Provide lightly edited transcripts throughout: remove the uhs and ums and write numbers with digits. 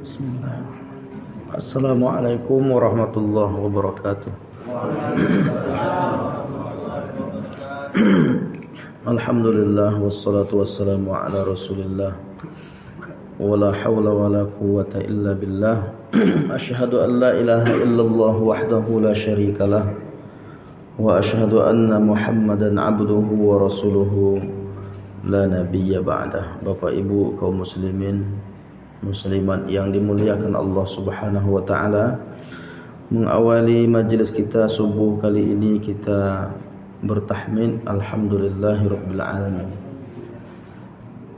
Bismillah. Assalamualaikum warahmatullahi wabarakatuh. Alhamdulillah wassalatu wassalamu ala Rasulillah. Wala hawla wala quwwata illa billah. Asyhadu an la ilaha illallah wahdahu la syarikalah. Wa asyhadu anna Muhammadan abduhu wa rasuluhu la nabiyya ba'dah. Bapak Ibu kaum muslimin muslimat yang dimuliakan Allah Subhanahu wa taala, mengawali majelis kita subuh kali ini kita bertahmid alhamdulillahirabbil alamin.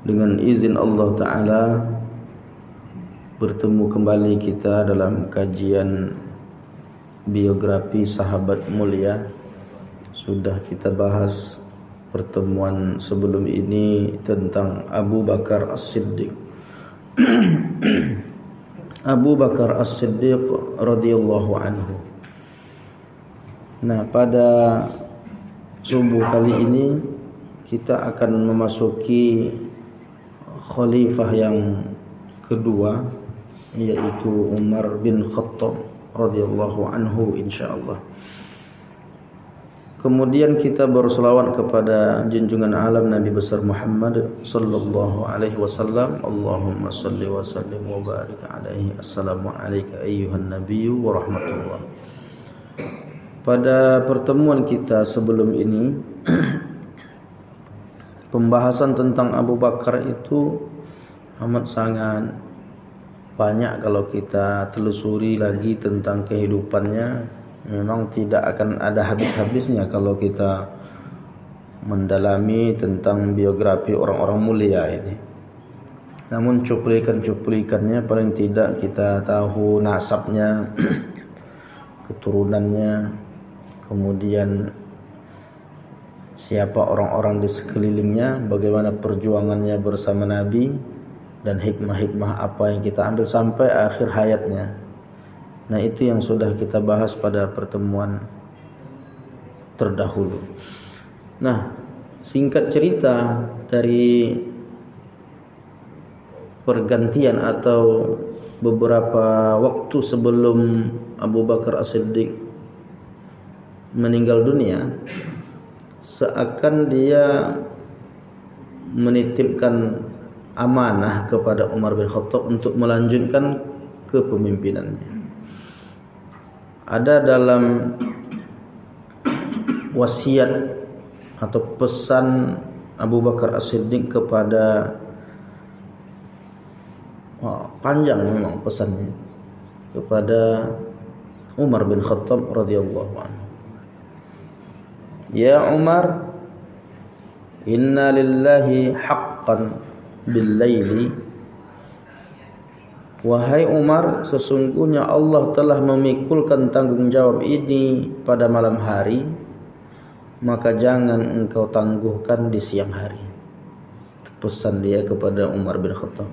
Dengan izin Allah taala bertemu kembali kita dalam kajian biografi sahabat mulia. Sudah kita bahas pertemuan sebelum ini tentang Abu Bakar As-Siddiq. Abu Bakar As-Siddiq radhiyallahu anhu. Nah, pada subuh kali ini kita akan memasuki khalifah yang kedua, yaitu Umar bin Khattab radhiyallahu anhu insyaallah. Kemudian kita berselawat kepada junjungan alam Nabi besar Muhammad sallallahu alaihi wasallam. Allahumma salli wa sallim wa barik alaihi. Assalamu alayka ayyuhan nabiyyu wa rahmatullah. Pada pertemuan kita sebelum ini pembahasan tentang Abu Bakar itu amat sangat banyak. Kalau kita telusuri lagi tentang kehidupannya, memang tidak akan ada habis-habisnya kalau kita mendalami tentang biografi orang-orang mulia ini. Namun cuplikan-cuplikannya paling tidak kita tahu nasabnya, keturunannya, kemudian siapa orang-orang di sekelilingnya, bagaimana perjuangannya bersama Nabi, dan hikmah-hikmah apa yang kita ambil sampai akhir hayatnya. Nah, itu yang sudah kita bahas pada pertemuan terdahulu. Nah, singkat cerita dari pergantian atau beberapa waktu sebelum Abu Bakar As-Siddiq meninggal dunia, seakan dia menitipkan amanah kepada Umar bin Khattab untuk melanjutkan kepemimpinannya. Ada dalam wasiat atau pesan Abu Bakar As-Siddiq kepada, panjang memang pesannya, kepada Umar bin Khattab radhiyallahu anhu. Ya Umar, inna lillahi haqqan bil laili. Wahai Umar, sesungguhnya Allah telah memikulkan tanggung jawab ini pada malam hari, maka jangan engkau tangguhkan di siang hari. Pesan dia kepada Umar bin Khattab.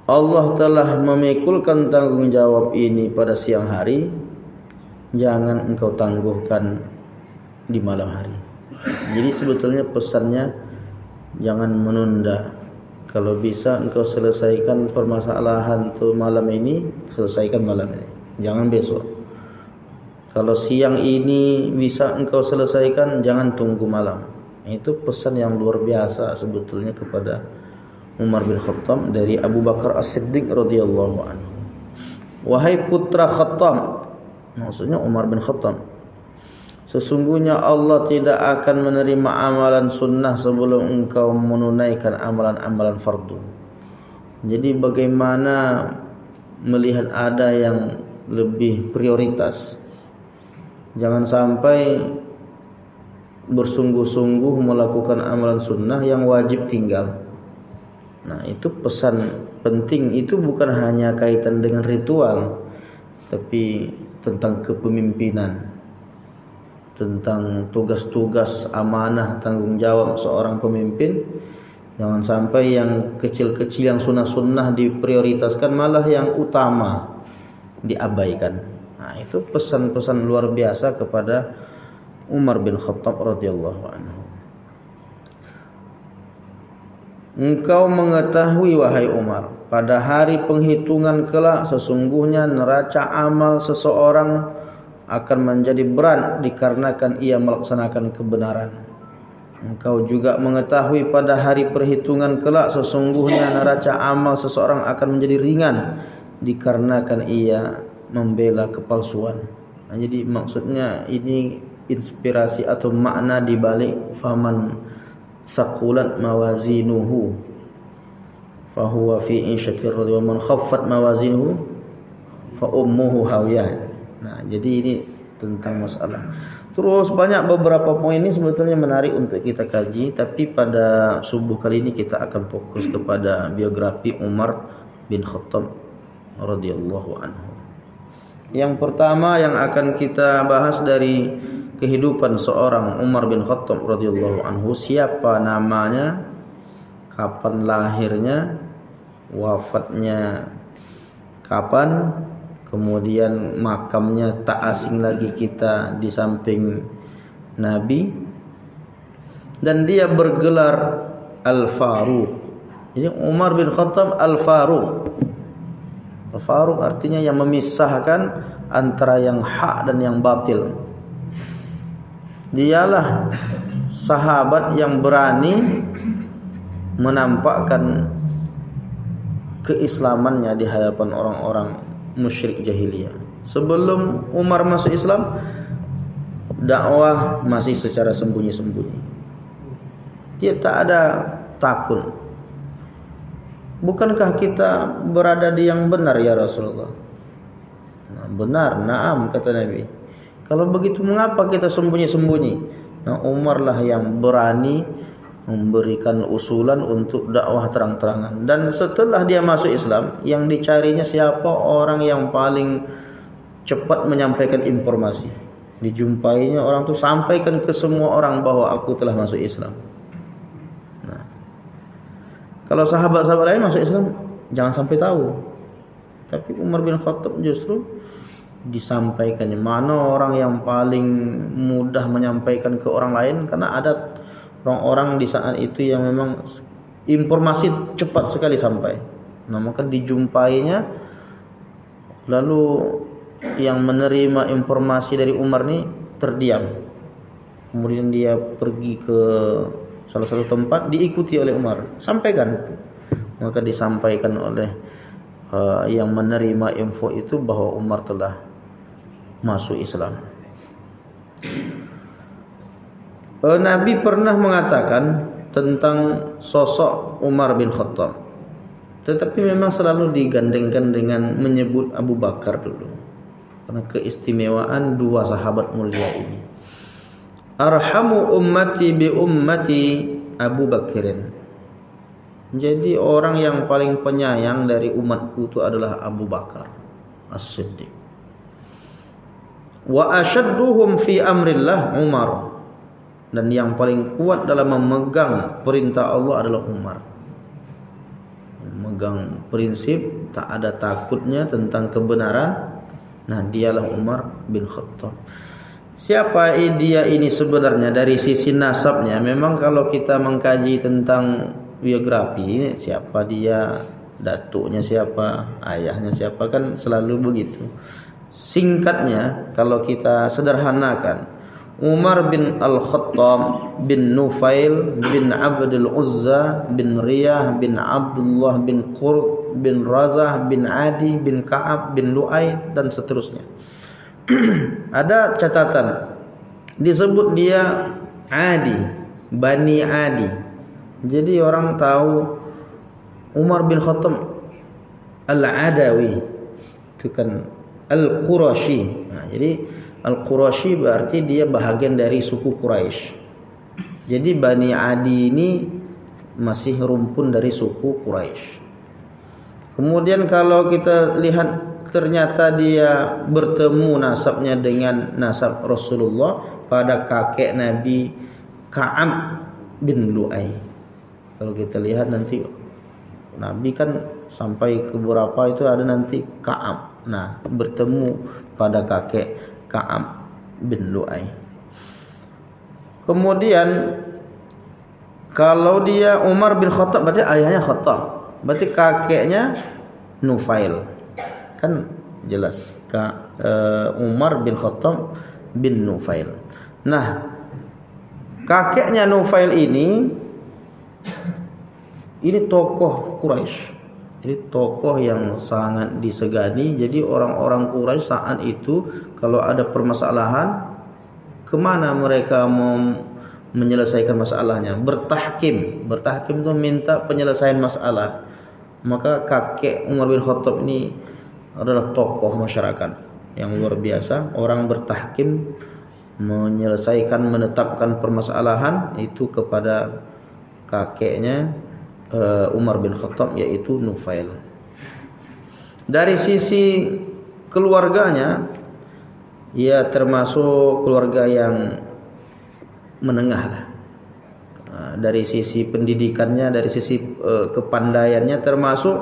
Allah telah memikulkan tanggung jawab ini pada siang hari, jangan engkau tangguhkan di malam hari. Jadi sebetulnya pesannya jangan menunda. Kalau bisa engkau selesaikan permasalahan tu malam ini, selesaikan malam ini, jangan besok. Kalau siang ini bisa engkau selesaikan, jangan tunggu malam. Itu pesan yang luar biasa sebetulnya kepada Umar bin Khattab dari Abu Bakar As-Siddiq radhiyallahu anhu. Wahai putra Khattab, maksudnya Umar bin Khattab, sesungguhnya Allah tidak akan menerima amalan sunnah sebelum engkau menunaikan amalan-amalan fardu. Jadi bagaimana melihat ada yang lebih prioritas. Jangan sampai bersungguh-sungguh melakukan amalan sunnah yang wajib tinggal. Nah, itu pesan penting. Itu bukan hanya kaitan dengan ritual, tapi tentang kepemimpinan, tentang tugas-tugas amanah tanggung jawab seorang pemimpin. Jangan sampai yang kecil-kecil, yang sunnah-sunnah diprioritaskan, malah yang utama diabaikan. Nah, itu pesan-pesan luar biasa kepada Umar bin Khattab radhiyallahu anhu. engkau mengetahui wahai Umar, pada hari penghitungan kelak sesungguhnya neraca amal seseorang akan menjadi berat dikarenakan ia melaksanakan kebenaran. Engkau juga mengetahui pada hari perhitungan kelak sesungguhnya neraca amal seseorang akan menjadi ringan dikarenakan ia membela kepalsuan. Jadi maksudnya ini inspirasi atau makna di balik faman thaqulat mawazinuhu fahuwa fi 'ishatir radiyah wa man khaffat mawazinuhu fa ummuhu hawiyah. Nah, jadi ini tentang masalah. Terus banyak beberapa poin ini sebetulnya menarik untuk kita kaji, tapi pada subuh kali ini kita akan fokus kepada biografi Umar bin Khattab radhiyallahu anhu. Yang pertama yang akan kita bahas dari kehidupan seorang Umar bin Khattab radhiyallahu anhu, siapa namanya, kapan lahirnya, wafatnya kapan, kemudian makamnya tak asing lagi kita di samping Nabi, dan dia bergelar Al-Faruq. Jadi Umar bin Khattab Al-Faruq. Al-Faruq artinya yang memisahkan antara yang hak dan yang batil. Dialah sahabat yang berani menampakkan keislamannya di hadapan orang-orang musyrik jahiliyah. Sebelum Umar masuk Islam, dakwah masih secara sembunyi-sembunyi. Dia tak ada takut. Bukankah kita berada di yang benar ya Rasulullah? Nah, benar, na'am kata Nabi. Kalau begitu mengapa kita sembunyi-sembunyi? Nah, Umar lah yang berani memberikan usulan untuk dakwah terang-terangan. Dan setelah dia masuk Islam, yang dicarinya siapa? Orang yang paling cepat menyampaikan informasi. Dijumpainya orang itu sampaikan ke semua orang bahwa aku telah masuk Islam. Nah, kalau sahabat-sahabat lain masuk Islam jangan sampai tahu. Tapi Umar bin Khattab justru disampaikannya. Mana orang yang paling mudah menyampaikan ke orang lain? Karena ada orang-orang di saat itu yang memang informasi cepat sekali sampai. Nah, maka dijumpainya, lalu yang menerima informasi dari Umar ini terdiam. Kemudian dia pergi ke salah satu tempat, diikuti oleh Umar, sampaikan. Maka disampaikan oleh yang menerima info itu bahwa Umar telah masuk Islam. Nabi pernah mengatakan tentang sosok Umar bin Khattab, tetapi memang selalu digandengkan dengan menyebut Abu Bakar dulu, karena keistimewaan dua sahabat mulia ini. Arhamu ummati bi ummati Abu Bakrin. Jadi orang yang paling penyayang dari umatku itu adalah Abu Bakar As-Siddiq. Wa ashadduhum fi amrillah Umar. Dan yang paling kuat dalam memegang perintah Allah adalah Umar. Memegang prinsip tak ada takutnya tentang kebenaran. Nah, dialah Umar bin Khattab. Siapa dia ini sebenarnya dari sisi nasabnya? Memang kalau kita mengkaji tentang biografi, siapa dia, datuknya siapa, ayahnya siapa, kan selalu begitu. Singkatnya kalau kita sederhanakan, Umar bin Al-Khattab bin Nufail bin Abdul Uzza bin Riyah bin Abdullah bin Qurt bin Razah bin Adi bin Ka'ab bin Lu'ay dan seterusnya. Ada catatan disebut dia Adi, Bani Adi. Jadi orang tahu Umar bin Khattab Al-Adawi itu kan Al-Qurashi. Nah, jadi Al-Qurashi berarti dia bahagian dari suku Quraisy. Jadi Bani Adi ini masih rumpun dari suku Quraisy. Kemudian kalau kita lihat, ternyata dia bertemu nasabnya dengan nasab Rasulullah pada kakek Nabi Ka'ab bin Lu'ay. Kalau kita lihat nanti Nabi kan sampai ke beberapa itu ada nanti Ka'ab. Nah, bertemu pada kakek Ka'ab bin Lu'ay. Kemudian Kalau dia Umar bin Khattab berarti ayahnya Khattab. Berarti kakeknya Nufail. Kan jelas. Umar bin Khattab bin Nufail. Nah, kakeknya Nufail ini tokoh Quraisy. Ini tokoh yang sangat disegani. Jadi orang-orang Quraisy saat itu kalau ada permasalahan, kemana mereka mau menyelesaikan masalahnya? Bertahkim. Bertahkim itu minta penyelesaian masalah. Maka kakek Umar bin Khattab ini adalah tokoh masyarakat yang luar biasa. Orang bertahkim, menyelesaikan, menetapkan permasalahan itu kepada kakeknya Umar bin Khattab, yaitu Nufail. Dari sisi keluarganya, ia termasuk keluarga yang menengah lah. Dari sisi pendidikannya, dari sisi kepandaiannya, termasuk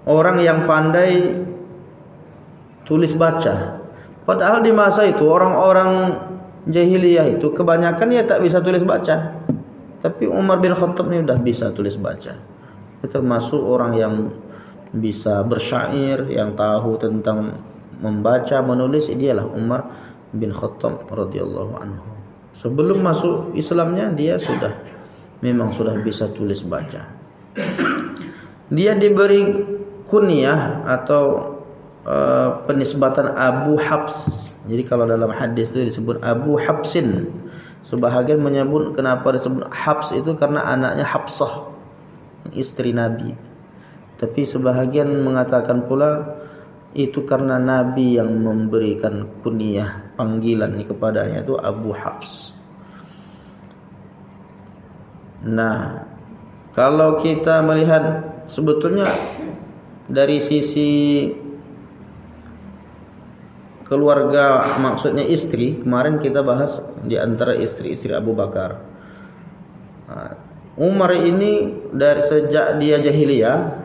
orang yang pandai tulis baca. Padahal di masa itu orang-orang jahiliyah itu kebanyakan ya tak bisa tulis baca. Tapi Umar bin Khattab ini sudah bisa tulis baca. Dia termasuk orang yang bisa bersyair, yang tahu tentang membaca, menulis. Dialah Umar bin Khattab radhiyallahu anhu. Sebelum masuk Islamnya dia memang sudah bisa tulis baca. Dia diberi kunyah atau penisbatan Abu Habs. Jadi kalau dalam hadis itu disebut Abu Habsin. Sebahagian menyebut kenapa disebut Habs itu karena anaknya Habsah, istri Nabi. Tapi sebahagian mengatakan pula itu karena Nabi yang memberikan kunyah, panggilan kepadanya itu Abu Habs. Nah, kalau kita melihat sebetulnya dari sisi keluarga, maksudnya istri, kemarin kita bahas di antara istri-istri Abu Bakar. Umar ini dari sejak dia jahiliyah,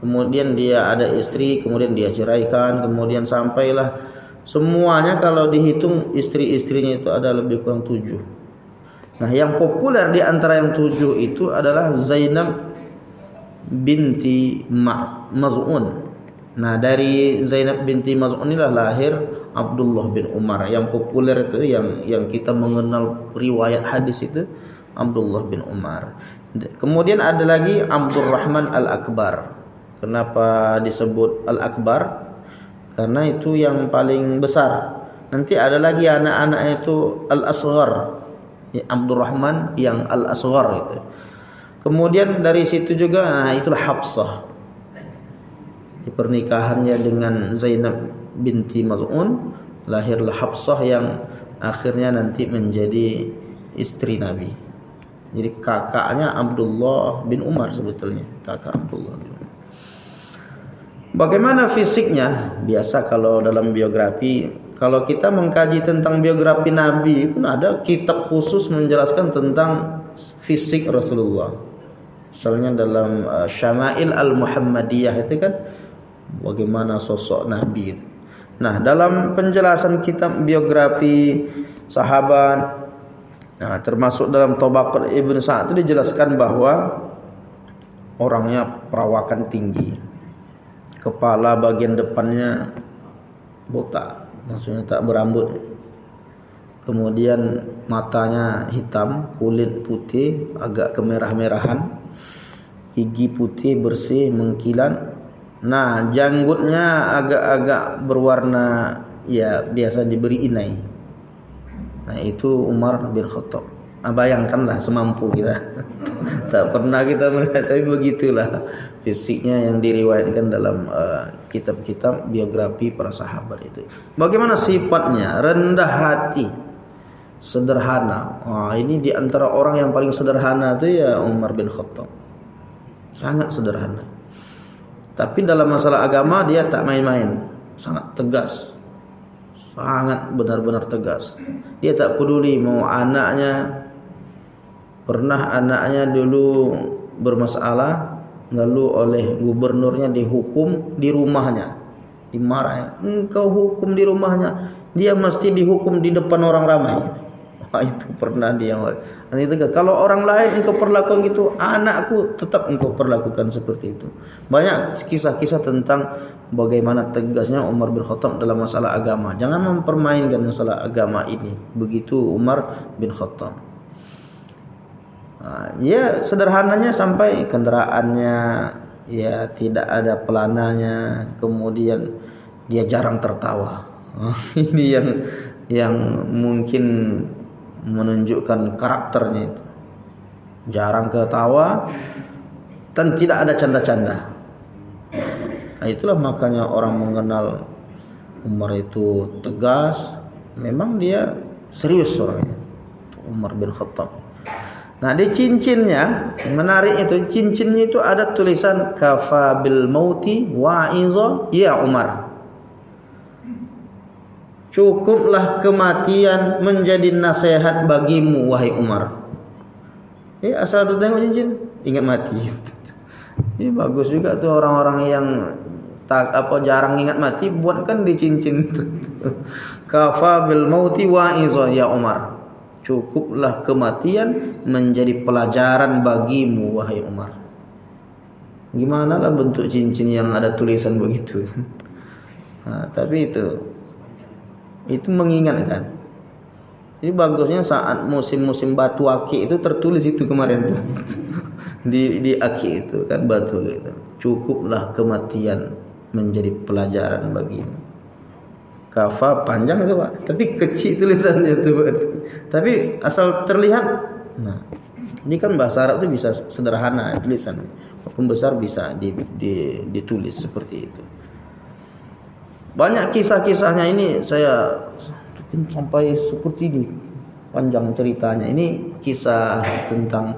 kemudian dia ada istri, kemudian dia ceraikan, kemudian sampailah semuanya kalau dihitung istri-istrinya itu ada lebih kurang 7. Nah, yang populer di antara yang 7 itu adalah Zainab binti Maz'un. Nah, dari Zainab binti Maz'un inilah lahir Abdullah bin Umar. Yang populer itu yang kita mengenal riwayat hadis itu Abdullah bin Umar. Kemudian ada lagi Abdurrahman Al-Akbar. Kenapa disebut Al-Akbar? Karena itu yang paling besar. Nanti ada lagi anak-anaknya itu Al-Asghar. Abdurrahman yang Al-Asghar itu. Kemudian dari situ juga, nah itulah Hafsah. Di pernikahannya dengan Zainab binti Maz'un lahirlah Hafsah yang akhirnya nanti menjadi istri Nabi. Jadi kakaknya Abdullah bin Umar sebetulnya, kakak Abdullah bin Umar. Bagaimana fisiknya? Biasa kalau dalam biografi, kalau kita mengkaji tentang biografi Nabi pun ada kitab khusus menjelaskan tentang fisik Rasulullah. Misalnya dalam Syama'il Al-Muhammadiyah itu kan bagaimana sosok Nabi. Nah, dalam penjelasan kitab biografi sahabat, nah, termasuk dalam Tabaqat Ibn Sa'ad itu dijelaskan bahwa orangnya perawakan tinggi, kepala bagian depannya botak, maksudnya tak berambut. Kemudian matanya hitam, kulit putih, agak kemerah-merahan, gigi putih bersih mengkilat. Nah, janggutnya agak-agak berwarna, ya biasa diberi inai. Nah, itu Umar bin Khattab. Bayangkanlah semampu kita. Tak pernah kita melihat, tapi begitulah fisiknya yang diriwayatkan dalam kitab-kitab biografi para sahabat itu. Bagaimana sifatnya? Rendah hati, sederhana. Ini di antara orang yang paling sederhana itu ya Umar bin Khattab. Sangat sederhana. Tapi dalam masalah agama dia tak main-main, sangat tegas, sangat benar-benar tegas. Dia tak peduli mau anaknya, pernah anaknya dulu bermasalah, lalu oleh gubernurnya dihukum di rumahnya, dimarahi. Engkau hukum di rumahnya, dia mesti dihukum di depan orang ramai. Wah, itu pernah dia. Nanti tegas. Kalau orang lain engkau perlakukan gitu, anakku tetap engkau perlakukan seperti itu. Banyak kisah-kisah tentang bagaimana tegasnya Umar bin Khattab dalam masalah agama. Jangan mempermainkan masalah agama ini. Begitu Umar bin Khattab. Nah, ya sederhananya sampai kendaraannya ya tidak ada pelananya, kemudian dia jarang tertawa. Ini yang mungkin menunjukkan karakternya itu. Jarang ketawa dan tidak ada canda-canda. Nah, itulah makanya orang mengenal Umar itu tegas. Memang dia serius orangnya, Umar bin Khattab. Nah, di cincinnya menarik itu, cincinnya itu ada tulisan kafa bil mauti wa'iza ya Umar. Cukuplah kematian menjadi nasihat bagimu wahai Umar. Asal tu tengok cincin ingat mati. Ini bagus juga tuh orang-orang yang jarang ingat mati, buatkan di cincin itu. Kafa bil mauti wa'iza ya Umar. Cukuplah kematian menjadi pelajaran bagimu wahai Umar. Gimana lah bentuk cincin yang ada tulisan begitu. Nah, tapi itu mengingatkan. Jadi bagusnya saat musim-musim batu aki itu tertulis itu kemarin tuh. di aki itu kan batu gitu. Cukuplah kematian menjadi pelajaran bagimu. Kafa panjang itu Pak, tapi kecil tulisannya itu Pak. Tapi asal terlihat. Nah, ini kan bahasa Arab itu bisa sederhana tulisan. Walaupun besar bisa ditulis seperti itu. Banyak kisah-kisahnya ini saya sampai seperti ini panjang ceritanya. Ini kisah tentang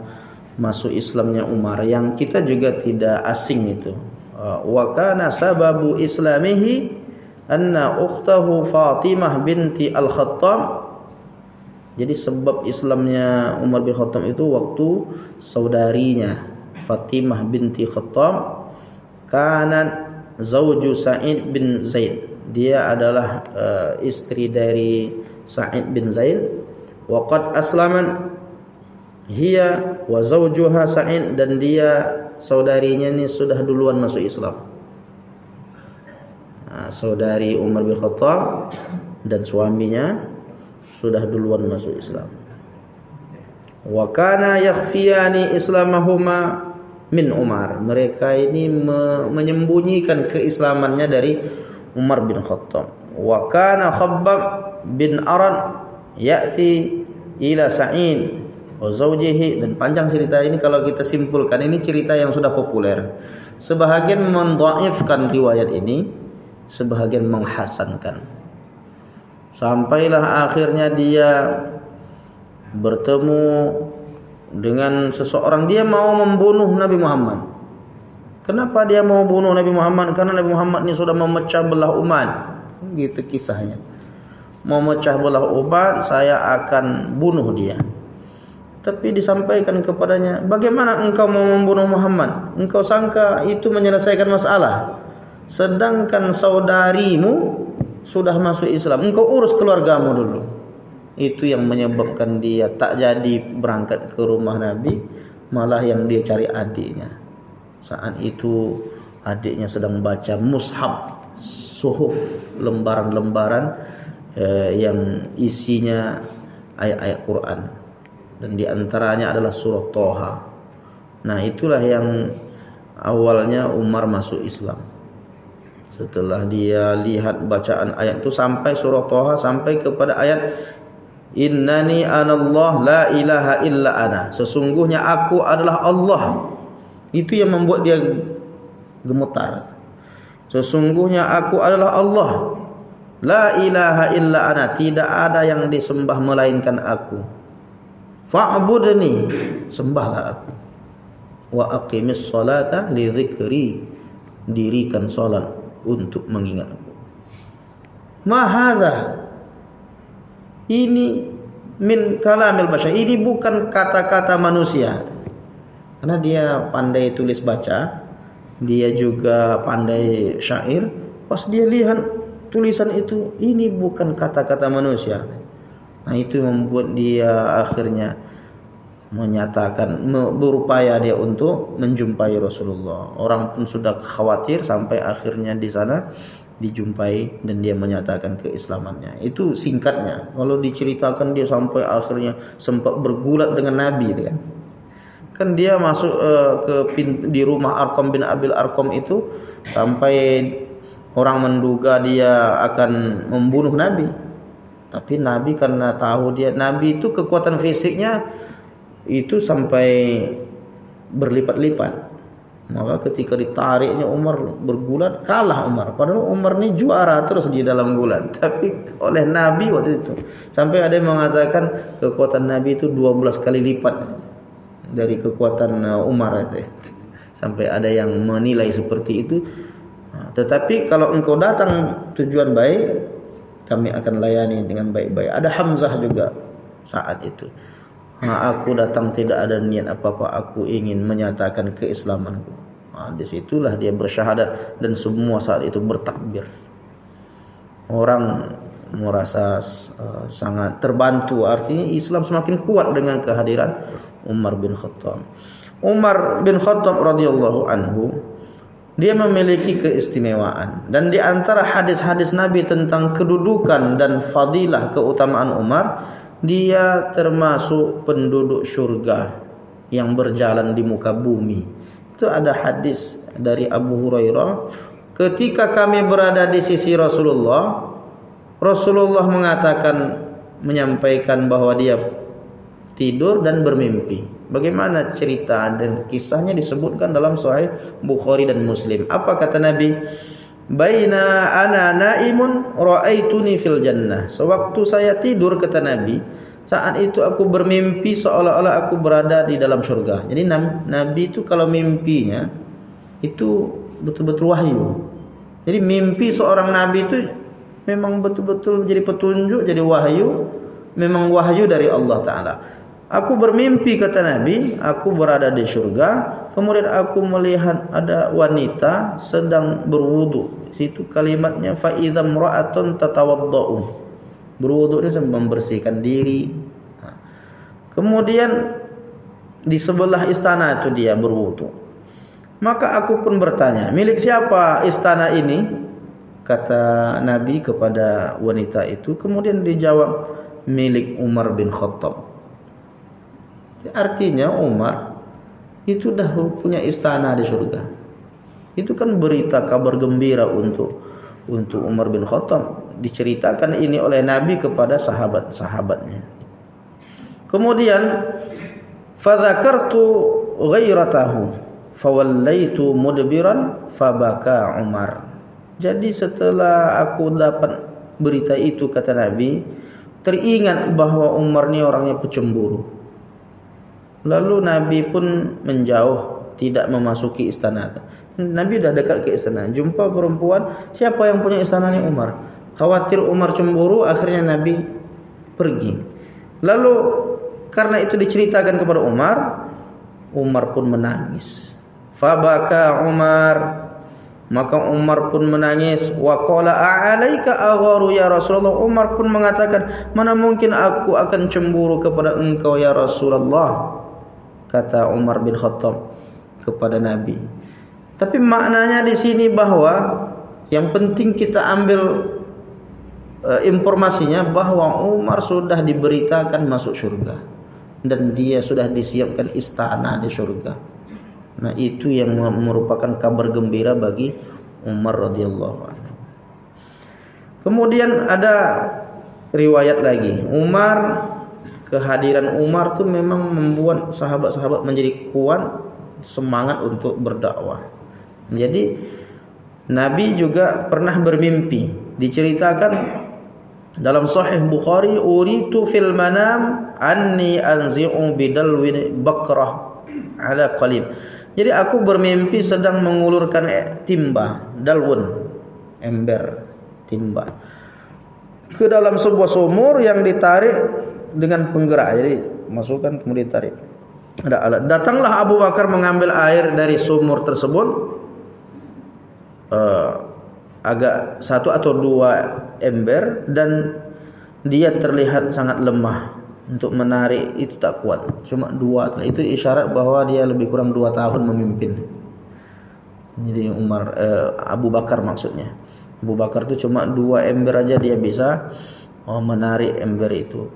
masuk Islamnya Umar yang kita juga tidak asing itu. Wa kana sababu islamihi anna ukhtahu Fatimah binti Al-Khattab. Jadi sebab Islamnya Umar bin Khattab itu waktu saudarinya Fatimah binti Khattab kanat zauju Sa'id bin Zaid. Dia adalah istri dari Sa'id bin Zaid. Wa qad aslaman hiya wa zaujuha Sa'id, dan dia saudarinya ini sudah duluan masuk Islam. Nah, saudari Umar bin Khattab dan suaminya sudah duluan masuk Islam. Wa kana yakhfiyani islamahuma min Umar. Mereka ini menyembunyikan keislamannya dari Umar bin Khattab. Wa kana Khabbab bin Arad ya'ti ila Sa'id wa zawjihi. Dan panjang cerita ini kalau kita simpulkan, ini cerita yang sudah populer. Sebahagian mendhaifkan riwayat ini, sebahagian menghasankan. Sampailah akhirnya dia bertemu dengan seseorang. Dia mau membunuh Nabi Muhammad. Kenapa dia mau bunuh Nabi Muhammad? Karena Nabi Muhammad ini sudah memecah belah umat. Gitu kisahnya. Mau memecah belah umat, saya akan bunuh dia. Tapi disampaikan kepadanya, bagaimana engkau mau membunuh Muhammad? Engkau sangka itu menyelesaikan masalah, sedangkan saudarimu sudah masuk Islam. Engkau urus keluargamu dulu. Itu yang menyebabkan dia tak jadi berangkat ke rumah Nabi, malah yang dia cari adiknya. Saat itu adiknya sedang baca mushaf, suhuf, lembaran-lembaran yang isinya ayat-ayat Quran, dan di antaranya adalah surah Toha. Nah, itulah yang awalnya Umar masuk Islam. Setelah dia lihat bacaan ayat itu sampai surah Toha, sampai kepada ayat Innani anallah la ilaha illa ana. Sesungguhnya aku adalah Allah. Itu yang membuat dia gemetar. Sesungguhnya aku adalah Allah. La ilaha illa ana. Tidak ada yang disembah melainkan aku. Fa'budni. Sembahlah aku. Wa aqimis salata li dzikri. Dirikan salat untuk mengingatku. Ma hadza. Ini min kalamil bashar. Ini bukan kata-kata manusia. Karena dia pandai tulis baca, dia juga pandai syair. Pas dia lihat tulisan itu, ini bukan kata-kata manusia. Nah itu yang membuat dia akhirnya menyatakan, berupaya dia untuk menjumpai Rasulullah. Orang pun sudah khawatir sampai akhirnya di sana dijumpai dan dia menyatakan keislamannya. Itu singkatnya. Kalau diceritakan dia sampai akhirnya sempat bergulat dengan Nabi kan. Kan dia masuk di rumah Arqam bin Abil Arqam itu sampai orang menduga dia akan membunuh Nabi. Tapi Nabi karena tahu dia Nabi itu kekuatan fisiknya itu sampai berlipat-lipat. Maka ketika ditariknya Umar bergulat, kalah Umar. Padahal Umar ini juara terus di dalam gulat. Tapi oleh Nabi waktu itu sampai ada yang mengatakan kekuatan Nabi itu 12 kali lipat dari kekuatan Umar itu. Sampai ada yang menilai seperti itu. Nah, tetapi kalau engkau datang tujuan baik, kami akan layani dengan baik-baik. Ada Hamzah juga saat itu. Nah, aku datang tidak ada niat apa-apa, aku ingin menyatakan keislamanku. Nah, disitulah dia bersyahadat dan semua saat itu bertakbir. Orang merasa sangat terbantu, artinya Islam semakin kuat dengan kehadiran Umar bin Khattab. Umar bin Khattab radhiyallahu anhu, dia memiliki keistimewaan, dan di antara hadis-hadis Nabi tentang kedudukan dan fadilah keutamaan Umar, dia termasuk penduduk surga yang berjalan di muka bumi. Itu ada hadis dari Abu Hurairah, ketika kami berada di sisi Rasulullah, Rasulullah menyampaikan bahwa dia tidur dan bermimpi. Bagaimana cerita dan kisahnya disebutkan dalam Sahih Bukhari dan Muslim. Apa kata Nabi? Baina ana naimun ra'aituni fil jannah. Sewaktu saya tidur, kata Nabi, saat itu aku bermimpi seolah-olah aku berada di dalam surga. Jadi Nabi itu kalau mimpinya itu betul-betul wahyu. Jadi mimpi seorang Nabi itu memang betul-betul jadi petunjuk, jadi wahyu, memang wahyu dari Allah Ta'ala. Aku bermimpi, kata Nabi, aku berada di surga, kemudian aku melihat ada wanita sedang berwudu. Situ kalimatnya fa idzam ra'atun tatawaddau. Berwudu ini membersihkan diri. Kemudian di sebelah istana itu dia berwudu. Maka aku pun bertanya, milik siapa istana ini? Kata Nabi kepada wanita itu. Kemudian dijawab, milik Umar bin Khattab. Artinya Umar itu dah punya istana di surga. Itu kan berita kabar gembira untuk Umar bin Khattab. Diceritakan ini oleh Nabi kepada sahabat-sahabatnya. Kemudian fadzakartu ghairatahu fawallaitu mudbiran fabaka Umar. Jadi setelah aku dapat berita itu, kata Nabi, teringat bahwa Umar ni orangnya pecemburu. Lalu Nabi pun menjauh, tidak memasuki istana. Nabi dah dekat ke istana, jumpa perempuan, siapa yang punya istana ni? Umar. Khawatir Umar cemburu, akhirnya Nabi pergi. Lalu karena itu diceritakan kepada Umar, Umar pun menangis. Fabaka Umar, maka Umar pun menangis. Wa qala a'alaika agharu ya Rasulullah. Umar pun mengatakan, mana mungkin aku akan cemburu kepada engkau ya Rasulullah, kata Umar bin Khattab kepada Nabi. Tapi maknanya di sini bahwa yang penting kita ambil informasinya bahwa Umar sudah diberitakan masuk surga dan dia sudah disiapkan istana di surga. Nah, itu yang merupakan kabar gembira bagi Umar radhiyallahu anhu. Kemudian ada riwayat lagi, kehadiran Umar itu memang membuat sahabat-sahabat menjadi kuat semangat untuk berdakwah. Jadi Nabi juga pernah bermimpi. Diceritakan dalam Sahih Bukhari, uritu fil manam anni anzi'u bidalwin bakrah ala qalib. Jadi aku bermimpi sedang mengulurkan timba, dalwun, ember timba, ke dalam sebuah sumur yang ditarik dengan penggerak. Jadi masukkan kemudian tarik. Ada alat. Datanglah Abu Bakar mengambil air dari sumur tersebut. Agak satu atau dua ember, dan dia terlihat sangat lemah. Untuk menarik itu tak kuat. Cuma 2. Itu isyarat bahwa dia lebih kurang 2 tahun memimpin. Jadi Abu Bakar maksudnya. Abu Bakar itu cuma 2 ember aja dia bisa menarik ember itu.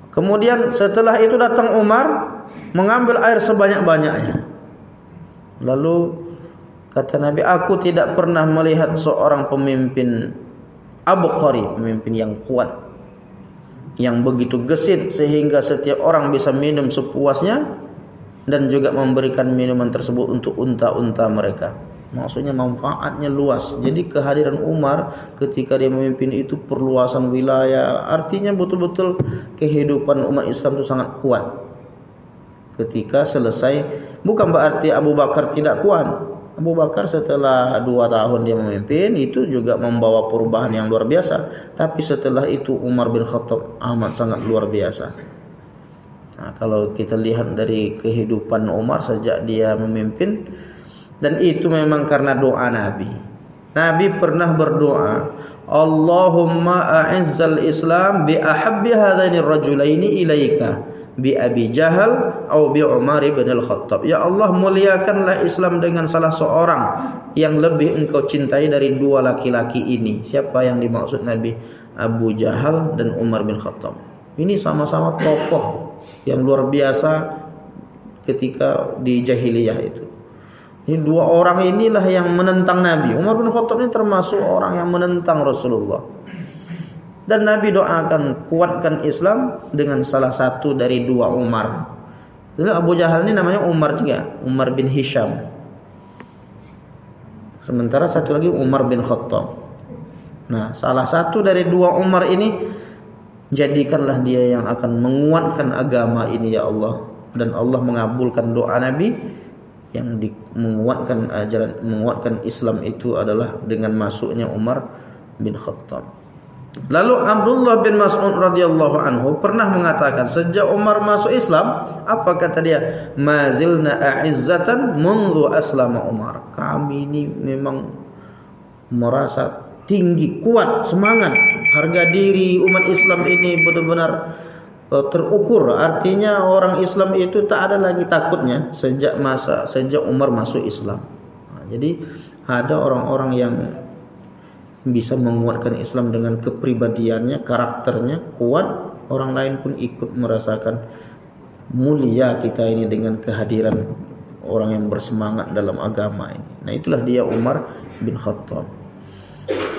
Kemudian setelah itu datang Umar mengambil air sebanyak-banyaknya. Lalu kata Nabi, aku tidak pernah melihat seorang pemimpin abqari, pemimpin yang kuat, yang begitu gesit sehingga setiap orang bisa minum sepuasnya dan juga memberikan minuman tersebut untuk unta-unta mereka. Maksudnya manfaatnya luas. Jadi kehadiran Umar ketika dia memimpin itu perluasan wilayah. Artinya betul-betul kehidupan umat Islam itu sangat kuat. Ketika selesai, bukan berarti Abu Bakar tidak kuat. Abu Bakar setelah 2 tahun dia memimpin itu juga membawa perubahan yang luar biasa. Tapi setelah itu Umar bin Khattab amat sangat luar biasa. Nah, kalau kita lihat dari kehidupan Umar sejak dia memimpin, dan itu memang karena doa Nabi. Nabi pernah berdoa, Allahumma a'izzal Islam bi ahabbi hadaini rajulaini ilaika, bi Abi Jahal atau bi Umar bin Al-Khattab. Ya Allah, muliakanlah Islam dengan salah seorang yang lebih engkau cintai dari 2 laki-laki ini. Siapa yang dimaksud Nabi? Abu Jahal dan Umar bin Khattab. Ini sama-sama tokoh yang luar biasa ketika di jahiliyah itu. Ini 2 orang inilah yang menentang Nabi. Umar bin Khattab ini termasuk orang yang menentang Rasulullah. Dan Nabi doakan kuatkan Islam dengan salah satu dari 2 Umar. Jadi Abu Jahal ini namanya Umar juga, Umar bin Hisham. Sementara satu lagi Umar bin Khattab. Nah, salah satu dari 2 Umar ini, jadikanlah dia yang akan menguatkan agama ini ya Allah. Dan Allah mengabulkan doa Nabi yang menguatkan ajaran, menguatkan Islam itu adalah dengan masuknya Umar bin Khattab. Lalu Abdullah bin Mas'ud radhiyallahu anhu pernah mengatakan, sejak Umar masuk Islam, apa kata dia? Mazilna a'izzatan mundu aslama Umar. Kami ini memang merasa tinggi, kuat, semangat, harga diri umat Islam ini benar-benar terukur. Artinya orang Islam itu tak ada lagi takutnya sejak Umar masuk Islam. Nah, jadi ada orang-orang yang bisa menguatkan Islam dengan kepribadiannya, karakternya kuat. Orang lain pun ikut merasakan mulia kita ini dengan kehadiran orang yang bersemangat dalam agama ini. Nah, itulah dia Umar bin Khattab.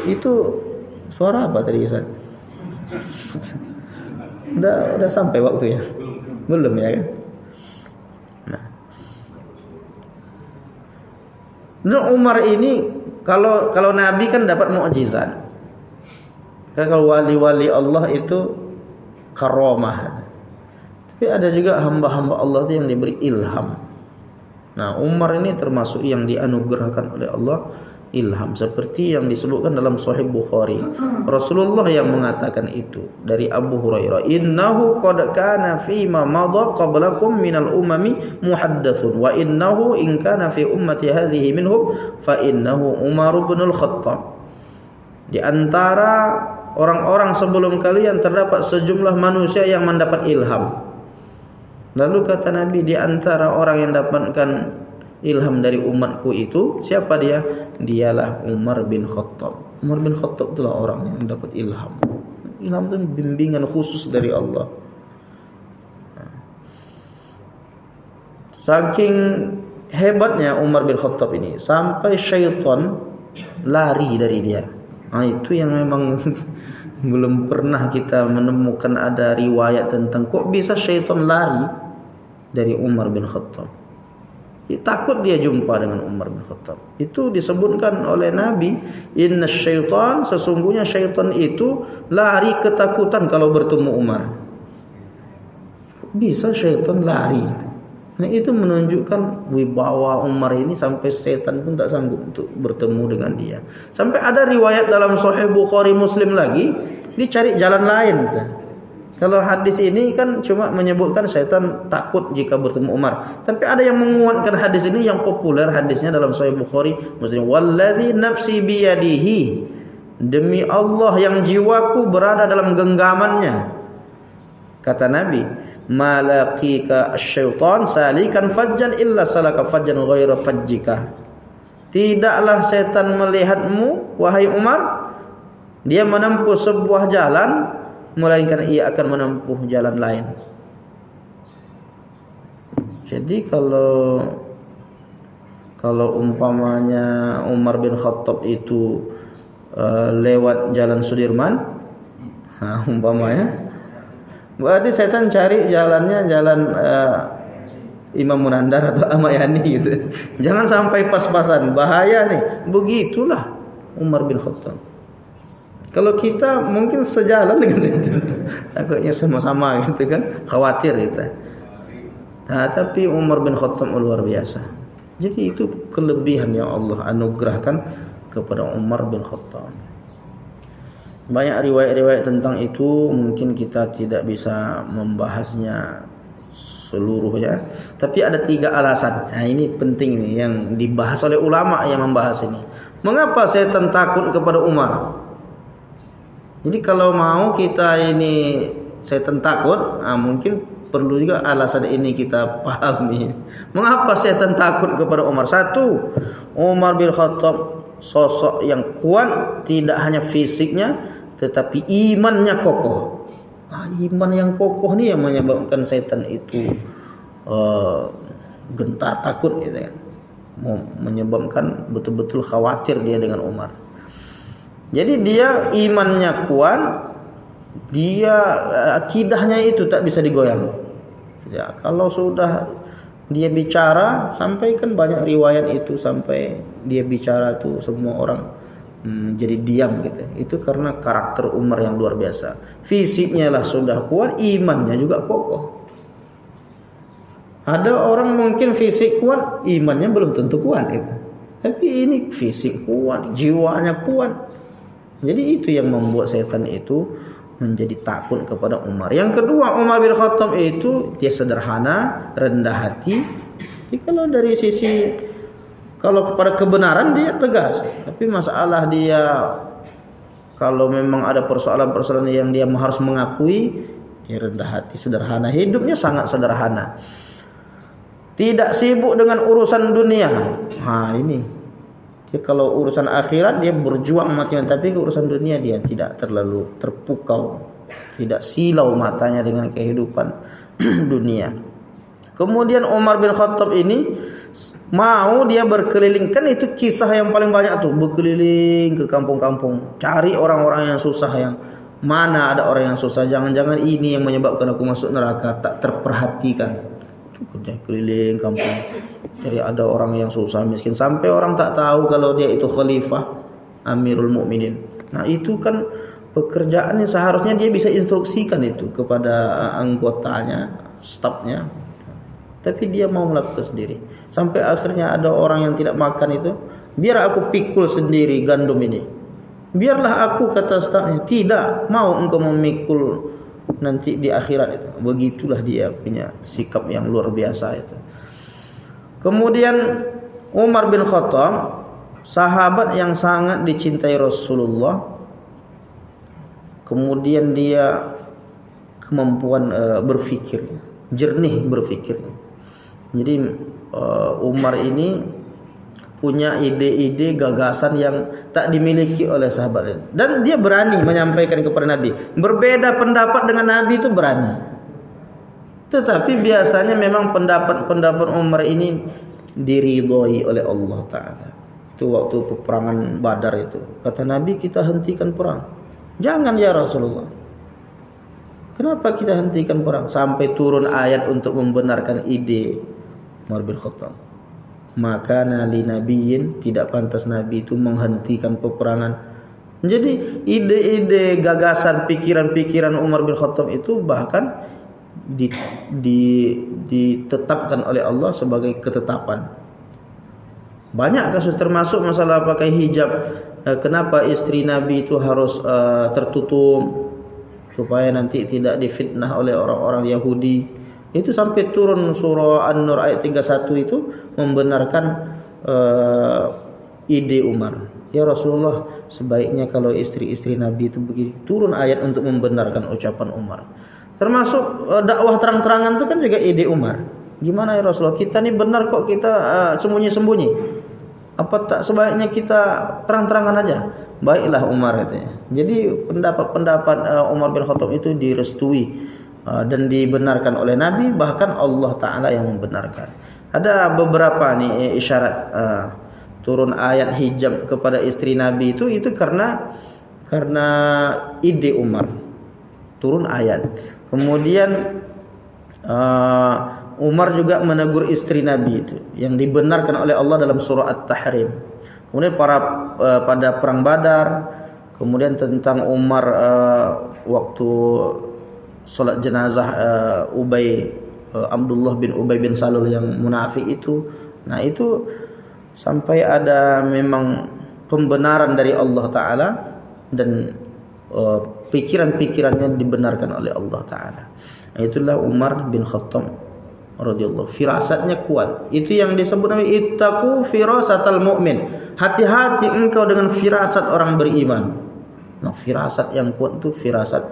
Itu suara apa tadi Ustaz? Udah sampai waktunya? Belum ya kan? Nah, Umar ini kalau Nabi kan dapat mukjizat. Kan kalau wali-wali Allah itu karamah. Tapi ada juga hamba-hamba Allah itu yang diberi ilham. Nah, Umar ini termasuk yang dianugerahkan oleh Allah ilham, seperti yang disebutkan dalam Sahih Bukhari. Rasulullah yang mengatakan itu dari Abu Hurairah, innahu qad kana fi ma madha qablakum minal umami muhaddatsun wa innahu in kana fi ummati hadhihi minhum fa innahu Umar bin Al-Khattab. Di antara orang-orang sebelum kalian terdapat sejumlah manusia yang mendapat ilham. Lalu kata Nabi, di antara orang yang dapatkan ilham dari umatku itu siapa dia? Dialah Umar bin Khattab. Umar bin Khattab itulah orang yang dapat ilham. Ilham itu bimbingan khusus dari Allah. Saking hebatnya Umar bin Khattab ini sampai syaitan lari dari dia. Nah, itu yang memang belum pernah kita menemukan ada riwayat tentang kok bisa syaitan lari dari Umar bin Khattab. Takut dia jumpa dengan Umar bin Khattab. Itu disebutkan oleh Nabi, inna syaitan, sesungguhnya syaitan itu lari ketakutan kalau bertemu Umar. Bisa syaitan lari. Nah, itu menunjukkan wibawa Umar ini sampai setan pun tak sanggup untuk bertemu dengan dia. Sampai ada riwayat dalam Sahih Bukhari Muslim lagi, dicari jalan lain. Kalau hadis ini kan cuma menyebutkan syaitan takut jika bertemu Umar. Tapi ada yang menguatkan hadis ini, yang populer hadisnya dalam Sahih Bukhari Muslim. Walladzi nafsi biyadihi. demi Allah yang jiwaku berada dalam genggamannya. Kata Nabi, malaqika syaitan salikan fajjan illa salaka fajjan ghaira fajjika. Tidaklah setan melihatmu wahai Umar, dia menempuh sebuah jalan melainkan ia akan menempuh jalan lain. Jadi kalau umpamanya Umar bin Khattab itu lewat jalan Sudirman, umpamanya, berarti setan cari jalannya jalan Imam Munandar atau Ahmad Yani gitu. Jangan sampai pas-pasan, bahaya nih. Begitulah Umar bin Khattab. Kalau kita mungkin sejalan dengan setan, takutnya sama-sama gitu kan, khawatir kita. Nah, tapi Umar bin Khattab luar biasa. Jadi itu kelebihan yang Allah anugerahkan kepada Umar bin Khattab. Banyak riwayat-riwayat tentang itu, mungkin kita tidak bisa membahasnya seluruhnya, tapi ada 3 alasan. Nah, ini penting nih yang dibahas oleh ulama yang membahas ini. Mengapa setan takut kepada Umar? Jadi kalau mau kita ini setan takut, mungkin perlu juga alasan ini kita pahami. Mengapa setan takut kepada Umar? 1, Umar bin Khattab sosok yang kuat, tidak hanya fisiknya tetapi imannya kokoh. Iman yang kokoh ni yang menyebabkan setan itu gentar, takut gitu kan. Menyebabkan betul-betul khawatir dia dengan Umar. Jadi dia imannya kuat, dia akidahnya itu tak bisa digoyang. Ya, kalau sudah dia bicara, sampaikan banyak riwayat itu sampai dia bicara tuh semua orang jadi diam gitu. Itu karena karakter Umar yang luar biasa. Fisiknya lah sudah kuat, imannya juga kokoh. Ada orang mungkin fisik kuat, imannya belum tentu kuat gitu. Tapi ini fisik kuat, jiwanya kuat. Jadi itu yang membuat setan itu menjadi takut kepada Umar. Yang kedua, Umar bin Khattab itu dia sederhana, rendah hati. Jadi kalau dari sisi kepada kebenaran dia tegas, tapi masalah dia kalau memang ada persoalan-persoalan yang dia harus mengakui, dia rendah hati, sederhana, hidupnya sangat sederhana. Tidak sibuk dengan urusan dunia. Ini. Jadi kalau urusan akhirat dia berjuang matian, tapi urusan dunia dia tidak terlalu terpukau, tidak silau matanya dengan kehidupan dunia. Kemudian Umar bin Khattab ini mau dia berkeliling, kan itu kisah yang paling banyak tuh, berkeliling ke kampung-kampung, cari orang-orang yang susah, yang mana ada orang yang susah, jangan-jangan ini yang menyebabkan aku masuk neraka, tak terperhatikan. Itu kerja keliling kampung, jadi ada orang yang susah miskin, sampai orang tak tahu kalau dia itu khalifah Amirul Mukminin. Nah, itu kan pekerjaannya, seharusnya dia bisa instruksikan itu kepada anggotanya, stafnya. Tapi dia mau melakukan sendiri. Sampai akhirnya ada orang yang tidak makan itu, biar aku pikul sendiri gandum ini. Biarlah aku, kata stafnya, tidak mau engkau memikul nanti di akhirat itu. Begitulah dia punya sikap yang luar biasa itu. Kemudian Umar bin Khattab, sahabat yang sangat dicintai Rasulullah. Kemudian dia kemampuan berfikir, jernih berfikirnya. Jadi Umar ini punya ide-ide, gagasan yang tak dimiliki oleh sahabat lain. Dan dia berani menyampaikan kepada Nabi. Berbeda pendapat dengan Nabi itu berani. Tetapi biasanya memang pendapat Umar ini diridhoi oleh Allah Ta'ala. Itu waktu peperangan Badar itu. Kata Nabi, kita hentikan perang. Jangan ya Rasulullah. Kenapa kita hentikan perang? Sampai turun ayat untuk membenarkan ide Umar bin Khattab. Maka nali nabiyin, tidak pantas Nabi itu menghentikan peperangan. Jadi ide-ide, gagasan, pikiran-pikiran Umar bin Khattab itu bahkan ditetapkan oleh Allah sebagai ketetapan. Banyak kasus, termasuk masalah pakai hijab. Kenapa istri Nabi itu harus tertutup supaya nanti tidak difitnah oleh orang-orang Yahudi. Itu sampai turun surah An-Nur ayat 31 itu membenarkan ide Umar. "Ya Rasulullah, sebaiknya kalau istri-istri Nabi itu begini." Turun ayat untuk membenarkan ucapan Umar. Termasuk dakwah terang-terangan itu kan juga ide Umar. "Gimana ya Rasulullah, kita nih benar kok, kita sembunyi-sembunyi. Apa tak sebaiknya kita terang-terangan aja?" "Baiklah Umar," katanya. Jadi pendapat-pendapat Umar bin Khattab itu direstui dan dibenarkan oleh Nabi, bahkan Allah Ta'ala yang membenarkan. Ada beberapa nih isyarat turun ayat hijab kepada istri Nabi itu karena ide Umar. Turun ayat. Kemudian Umar juga menegur istri Nabi itu yang dibenarkan oleh Allah dalam surah At-Tahrim. Kemudian pada perang Badar, kemudian tentang Umar waktu salat jenazah Abdullah bin Ubay bin Salul yang munafik itu. Nah, itu sampai ada memang pembenaran dari Allah Ta'ala dan pikiran-pikirannya dibenarkan oleh Allah Ta'ala. Itulah Umar bin Khattab radhiyallahu, firasatnya kuat. Itu yang disebut Nabi, ittaqu firasatal mu'min. Hati-hati engkau dengan firasat orang beriman. Nah, firasat yang kuat itu firasat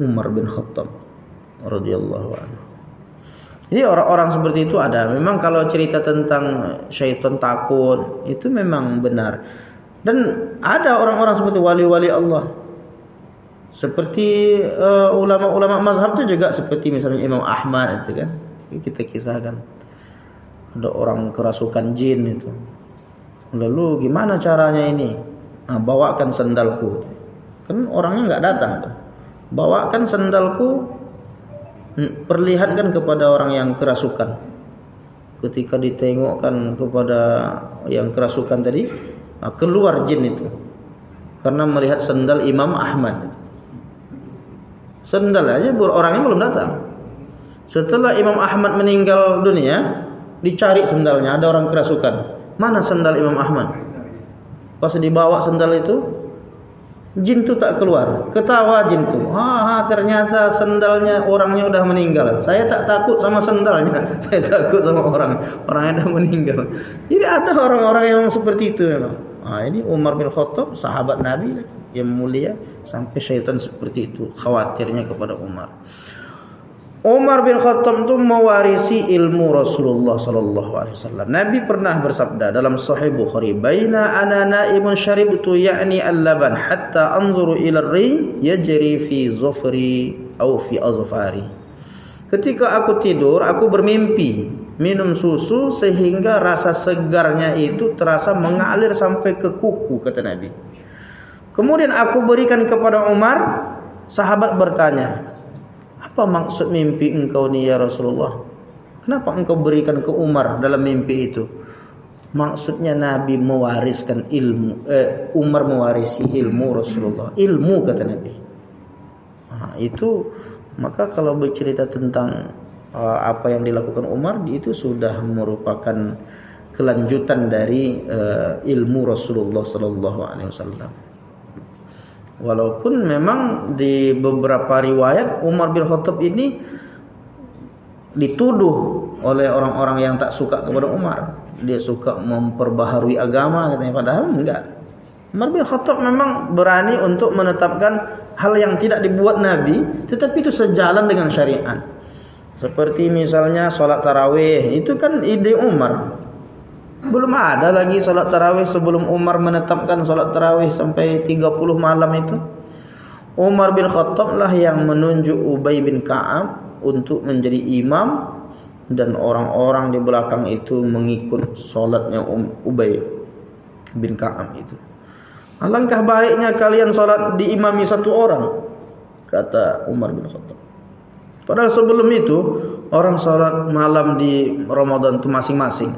Umar bin Khattab radhiyallahu anhu. Jadi orang-orang seperti itu ada. Memang kalau cerita tentang syaitan takut itu memang benar. Dan ada orang-orang seperti wali-wali Allah. Seperti ulama-ulama mazhab itu juga, seperti misalnya Imam Ahmad itu kan. Kita kisahkan. Ada orang kerasukan jin itu. Lalu gimana caranya ini? Nah, bawakan sendalku. Kan orangnya enggak datang tuh. Bawakan sendalku, perlihatkan kepada orang yang kerasukan. Ketika ditengokkan kepada yang kerasukan tadi, keluar jin itu. Karena melihat sendal Imam Ahmad. Sendal aja orangnya belum datang. Setelah Imam Ahmad meninggal dunia, dicari sendalnya, ada orang kerasukan. Mana sendal Imam Ahmad? Pas dibawa sendal itu, jin itu tak keluar. Ketawa jin itu. Ternyata sendalnya orangnya udah meninggal. Saya tak takut sama sendalnya, saya takut sama orangnya udah meninggal. Jadi ada orang-orang yang seperti itu memang. Ini Umar bin Khattab, sahabat Nabi yang mulia, sampai syaitan seperti itu khawatirnya kepada Umar. Umar bin Khattab itu mewarisi ilmu Rasulullah sallallahu alaihi wasallam. Nabi pernah bersabda dalam Sahih Bukhari, "Baina ana naimun syaribtu ya'ni al-laban hatta anzuru ila ar-ri yajri fi zufri aw fi azfari." Ketika aku tidur, aku bermimpi minum susu sehingga rasa segarnya itu terasa mengalir sampai ke kuku, kata Nabi. Kemudian aku berikan kepada Umar. Sahabat bertanya, "Apa maksud mimpi engkau ni ya Rasulullah? Kenapa engkau berikan ke Umar dalam mimpi itu?" Maksudnya Nabi mewariskan ilmu, Umar mewarisi ilmu Rasulullah. Ilmu, kata Nabi. Itu maka kalau bercerita tentang apa yang dilakukan Umar, itu sudah merupakan kelanjutan dari ilmu Rasulullah sallallahu alaihi wasallam. Walaupun memang di beberapa riwayat Umar bin Khattab ini dituduh oleh orang-orang yang tak suka kepada Umar. Dia suka memperbaharui agama katanya, padahal enggak. Umar bin Khattab memang berani untuk menetapkan hal yang tidak dibuat Nabi, tetapi itu sejalan dengan syariat. Seperti misalnya sholat tarawih, itu kan ide Umar. Belum ada lagi sholat tarawih sebelum Umar menetapkan sholat tarawih sampai 30 malam itu. Umar bin Khattab lah yang menunjuk Ubay bin Ka'ab untuk menjadi imam, dan orang-orang di belakang itu mengikut sholatnya Ubay bin Ka'ab itu. Alangkah baiknya kalian sholat diimami satu orang, kata Umar bin Khattab. Padahal sebelum itu orang sholat malam di Ramadan itu masing-masing,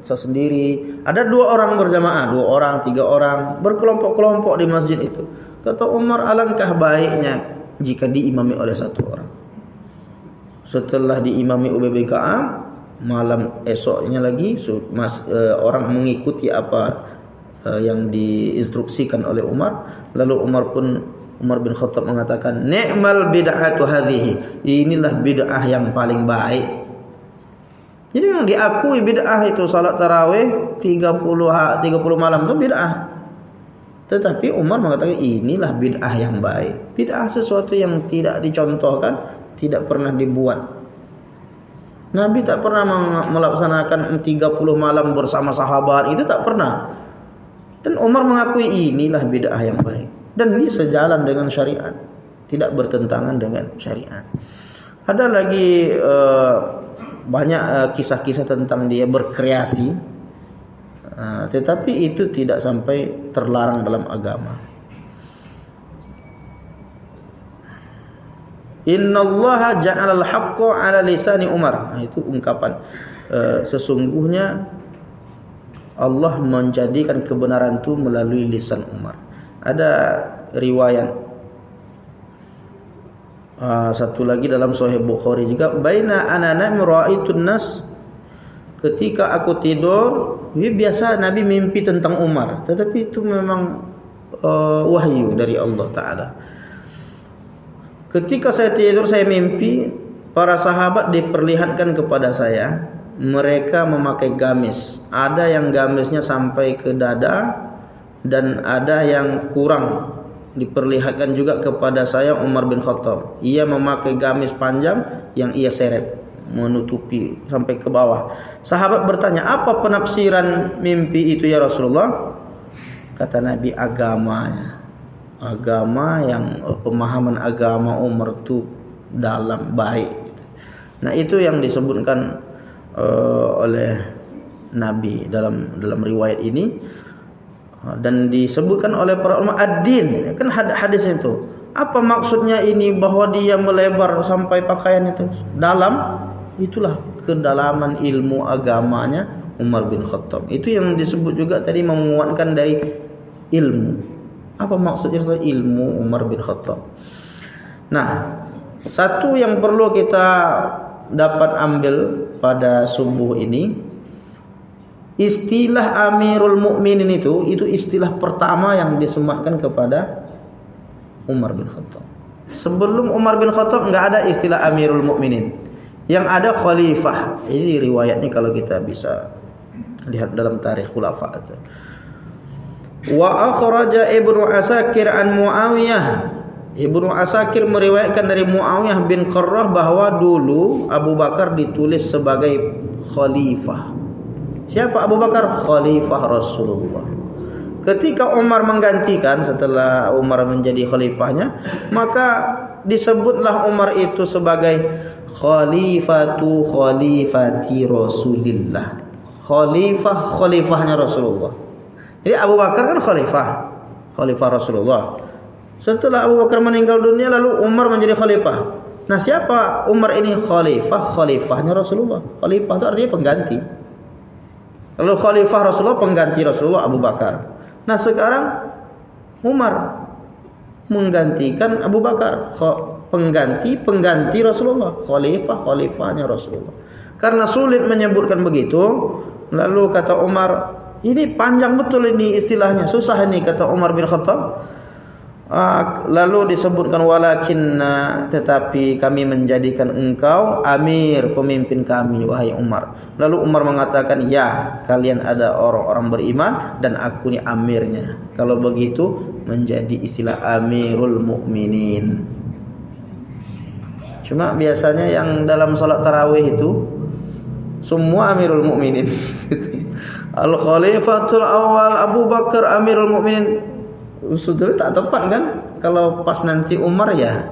sendiri. Ada 2 orang berjamaah, 2 orang, 3 orang, berkelompok-kelompok di masjid itu. Kata Umar, alangkah baiknya jika diimami oleh 1 orang. Setelah diimami Ubay bin Ka'ab, malam esoknya lagi orang mengikuti apa yang diinstruksikan oleh Umar. Lalu Umar bin Khattab mengatakan, "Ni'mal bid'atu hadhihi." Inilah bid'ah yang paling baik. Jadi yang diakui bid'ah itu salat tarawih 30 malam itu bid'ah. Tetapi Umar mengatakan inilah bid'ah yang baik. Bid'ah sesuatu yang tidak dicontohkan, tidak pernah dibuat. Nabi tak pernah melaksanakan 30 malam bersama sahabat, itu tak pernah. Dan Umar mengakui inilah bid'ah yang baik. Dan ini sejalan dengan syariat, tidak bertentangan dengan syariat. Ada lagi banyak kisah-kisah tentang dia berkreasi, tetapi itu tidak sampai terlarang dalam agama. Innallaha ja'alal haqqa 'ala lisani Umar. Itu ungkapan sesungguhnya Allah menjadikan kebenaran itu melalui lisan Umar. Ada riwayat satu lagi dalam Sahih Bukhari juga, baina ana na'im ra'aitun nas, ketika aku tidur, biasa Nabi mimpi tentang Umar, tetapi itu memang wahyu dari Allah Ta'ala. Ketika saya tidur, saya mimpi para sahabat diperlihatkan kepada saya, mereka memakai gamis. Ada yang gamisnya sampai ke dada dan ada yang kurang. Diperlihatkan juga kepada saya Umar bin Khattab. Ia memakai gamis panjang yang ia seret menutupi sampai ke bawah. Sahabat bertanya, apa penafsiran mimpi itu ya Rasulullah? Kata Nabi, agamanya. Agama yang pemahaman agama Umar itu dalam, baik. Nah, itu yang disebutkan oleh Nabi dalam riwayat ini. Dan disebutkan oleh para ulama ad-din, kan hadis itu. Apa maksudnya ini bahwa dia melebar sampai pakaian itu dalam? Itulah kedalaman ilmu agamanya Umar bin Khattab. Itu yang disebut juga tadi menguatkan dari ilmu. Apa maksudnya ilmu Umar bin Khattab? Nah, satu yang perlu kita dapat ambil pada subuh ini, istilah Amirul Mukminin itu istilah pertama yang disematkan kepada Umar bin Khattab. Sebelum Umar bin Khattab enggak ada istilah Amirul Mukminin. Yang ada khalifah. Ini riwayatnya kalau kita bisa lihat dalam tarikh khulafa itu. Wa akhraja Ibnu Asakir an Muawiyah. Ibnu Asakir meriwayatkan dari Muawiyah bin Qurrah bahwa dulu Abu Bakar ditulis sebagai khalifah. Siapa Abu Bakar? Khalifah Rasulullah. Ketika Umar menggantikan, setelah Umar menjadi khalifahnya, maka disebutlah Umar itu sebagai khalifati Rasulillah. Khalifahnya Rasulullah. Jadi Abu Bakar kan khalifah Rasulullah. Setelah Abu Bakar meninggal dunia, lalu Umar menjadi khalifah. Nah, siapa Umar ini? Khalifahnya Rasulullah. Khalifah itu artinya pengganti. Lalu khalifah Rasulullah, pengganti Rasulullah Abu Bakar. Nah, sekarang Umar menggantikan Abu Bakar, pengganti Rasulullah, khalifahnya Rasulullah. Karena sulit menyebutkan begitu, lalu kata Umar, ini panjang betul ini istilahnya, susah ini, kata Umar bin Khattab. Lalu disebutkan walakinna, tetapi kami menjadikan engkau amir, pemimpin kami wahai Umar. Lalu Umar mengatakan, ya, kalian ada orang-orang beriman dan aku ini amirnya. Kalau begitu menjadi istilah Amirul Mukminin. Cuma biasanya yang dalam salat tarawih itu semua Amirul Mukminin. Al-Khalifatul Awal Abu Bakar Amirul Mukminin. Sudah tak tepat kan? Kalau pas nanti Umar ya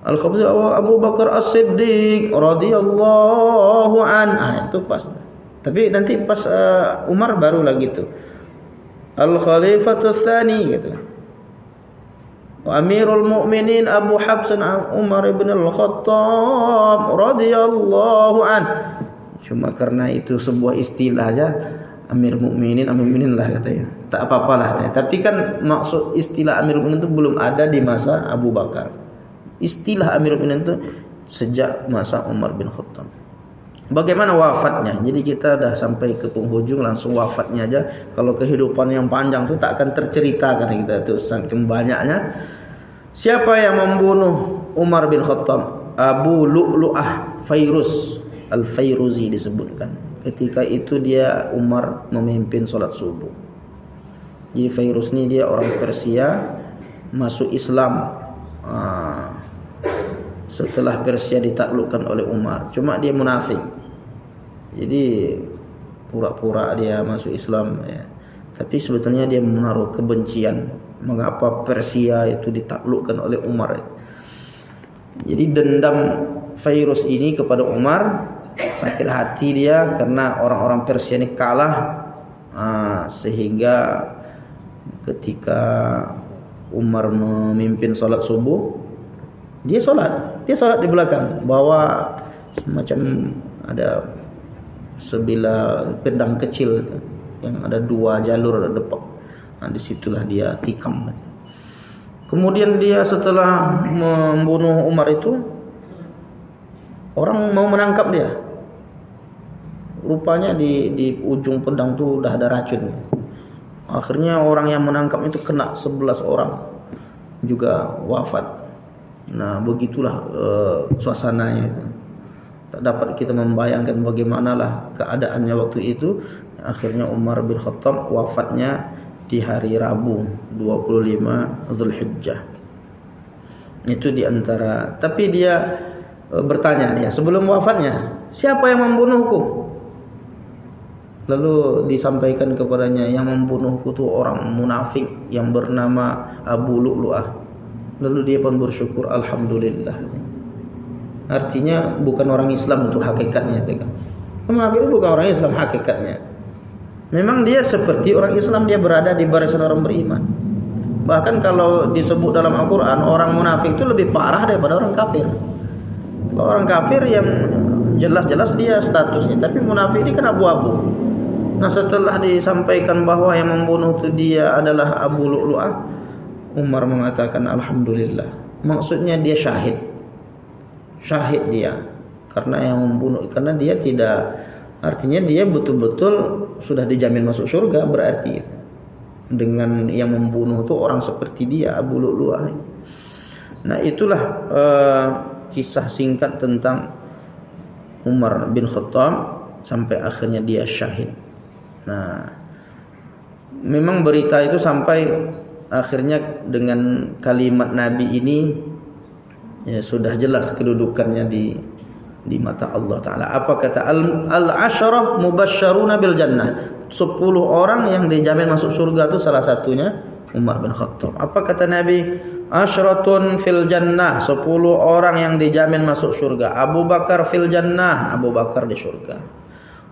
Al-Khalifatul Awal Abu Bakar As-Siddiq radhiyallahu an. Itu pas. Tapi nanti pas Umar baru lagi tuh Al-Khalifatul Tsani gitu. Amirul Mukminin Abu Hafs Umar ibn Al-Khattab radhiyallahu an. Cuma karena itu sebuah istilah aja, Amir Mukminin lah katanya. Tak apa-apalah. Tapi kan maksud istilah Amir Mukminin itu belum ada di masa Abu Bakar. Istilah Amir Mukminin itu sejak masa Umar bin Khattab. Bagaimana wafatnya? Jadi kita dah sampai ke penghujung, langsung wafatnya aja. Kalau kehidupan yang panjang itu tak akan terceritakan kita itu saking banyaknya. Siapa yang membunuh Umar bin Khattab? Abu Lu'lu'ah Fairuz Al-Fairuzi disebutkan. Ketika itu Umar memimpin sholat subuh. Jadi Fairuz ini dia orang Persia, masuk Islam setelah Persia ditaklukkan oleh Umar. Cuma dia munafik. Jadi pura-pura dia masuk Islam ya. Tapi sebetulnya dia menaruh kebencian mengapa Persia itu ditaklukkan oleh Umar. Jadi dendam Fairuz ini kepada Umar, sakit hati dia karena orang-orang Persia ini kalah, sehingga ketika Umar memimpin salat subuh, dia salat di belakang, bawa semacam ada sebilah pedang kecil yang ada 2 jalur depan. Disitulah dia tikam. Kemudian dia setelah membunuh Umar itu, orang mau menangkap dia. Rupanya di ujung pedang itu udah ada racun. Akhirnya orang yang menangkap itu kena 11 orang juga wafat. Nah, begitulah suasananya itu. Tak dapat kita membayangkan bagimanalah keadaannya waktu itu. Akhirnya Umar bin Khattab wafatnya di hari Rabu 25 Zulhijjah. Itu di antara, tapi dia bertanya dia sebelum wafatnya, siapa yang membunuhku? Lalu disampaikan kepadanya, yang membunuhku itu orang munafik yang bernama Abu Lu'lu'ah. Lalu dia pun bersyukur, alhamdulillah. Artinya bukan orang Islam itu hakikatnya, kan? Munafik itu bukan orang Islam hakikatnya. Memang dia seperti orang Islam, dia berada di barisan orang beriman. Bahkan kalau disebut dalam Al-Quran, orang munafik itu lebih parah daripada orang kafir. Kalau orang kafir yang jelas-jelas dia statusnya, tapi munafik ini kan abu-abu. Nah, setelah disampaikan bahwa yang membunuh itu dia adalah Abu Lu'lu'ah, Umar mengatakan alhamdulillah. Maksudnya dia syahid dia, karena yang membunuh, karena dia tidak, artinya dia betul-betul sudah dijamin masuk surga, berarti dengan yang membunuh itu orang seperti dia, Abu Lu'lu'ah. Nah, itulah kisah singkat tentang Umar bin Khattab sampai akhirnya dia syahid. Nah, memang berita itu sampai akhirnya dengan kalimat Nabi ini ya sudah jelas kedudukannya di mata Allah Ta'ala. Apa kata al-asharah mubasysyaruna bil jannah, 10 orang yang dijamin masuk surga itu salah satunya Umar bin Khattab. Apa kata Nabi? Asyratun fil jannah, 10 orang yang dijamin masuk surga. Abu Bakar fil jannah, Abu Bakar di surga.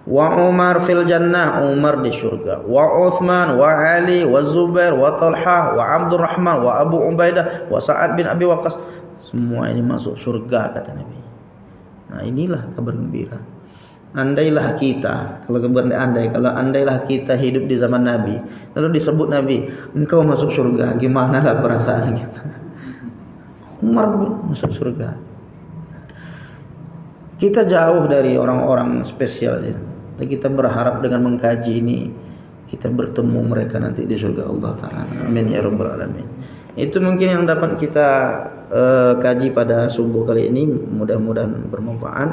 Wa Umar fil jannah, Umar di surga. Wa Uthman, wa Ali, wa Zubair, wa Talha, wa Abdurrahman, wa Abu Ubaidah, wa Sa'ad bin Abi Waqqas. Semua ini masuk surga, kata Nabi. Nah, inilah kabar gembira. Andailah kita, andailah kita hidup di zaman Nabi, lalu disebut Nabi, engkau masuk surga, gimana lah perasaan kita? Umar masuk surga. Kita jauh dari orang-orang spesial ya. Kita berharap dengan mengkaji ini kita bertemu mereka nanti di surga Allah Ta'ala. Amin ya rabbal alamin. Itu mungkin yang dapat kita kaji pada subuh kali ini, mudah-mudahan bermanfaat.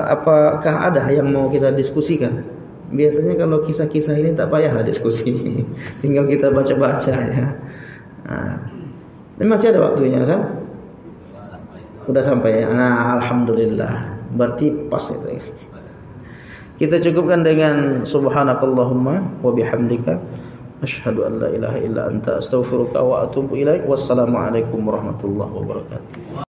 Apakah ada yang mau kita diskusikan? Biasanya kalau kisah-kisah ini tak payahlah diskusi, tinggal kita baca-baca ya. Nah, ini masih ada waktunya kan? Udah sampai ya. Nah, alhamdulillah. Berarti pas itu ya. Kita cukupkan dengan subhanakallahumma wa bihamdika asyhadu an la ilaha illa anta astaghfiruka wa atubu ilaik. Wassalamualaikum warahmatullahi wabarakatuh.